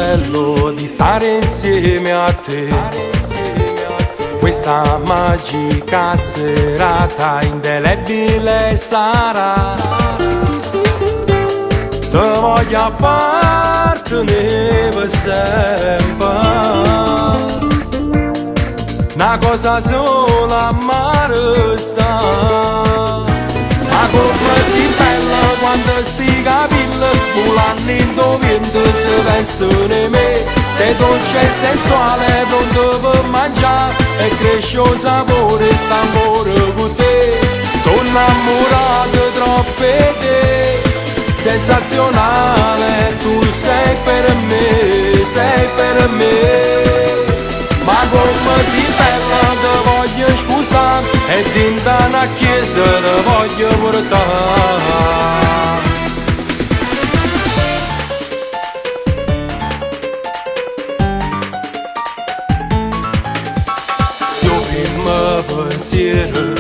bello di stare insieme a te. Questa magica serata indelebile sarà. Te voglio appartenere per sempre. Una cosa sola ma resta. Ma come si bella quando sti capelli volano in vento si vestono in me. Sei dolce e sensuale, pronto per mangiare e cresce il sapore, sta amore con te. Sono innamorato troppo di te, sensazionale, tu sei per me, sei per me. Ma come si bella, te voglio sposare e dentro una chiesa te voglio portare. Pensiero,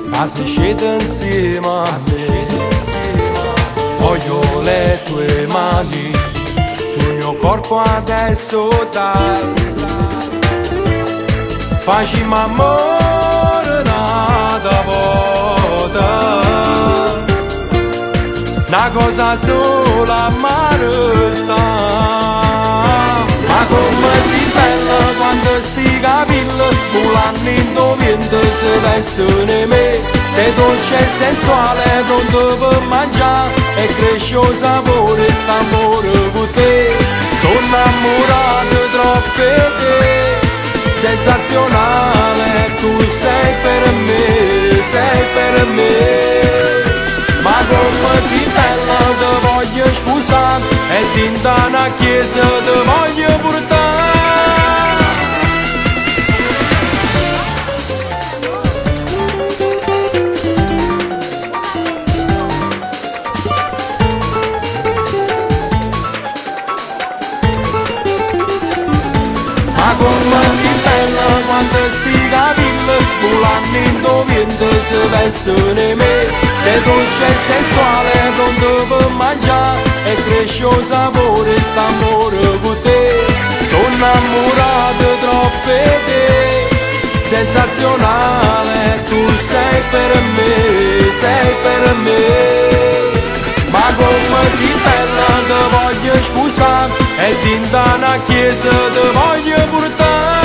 ma se scende insieme a me. Voglio le tue mani sul mio corpo adesso, dai. Facciamo amore una volta, una cosa sola ma resta. Ma come si bella quando sti capelli volano in vento si vestono in me. Sei dolce e sensuale, pronto per mangiare e cresce il sapore, sta amore con te. Sono innamorato troppo di te, sensazionale, tu sei per me, sei per me. Ma come si bella, te voglio sposare e dentro una chiesa te voglio portare. Ma come si bella quando sti capelli volano in vento si vestono in me. Sei dolce e sensuale, pronto per mangiare e cresce il sapore, sta amore con te. Sono innamorato troppo di te, sensazionale, tu sei per me, sei per me. Ma come si bella, te voglio sposare e dentro una chiesa te voglio portare.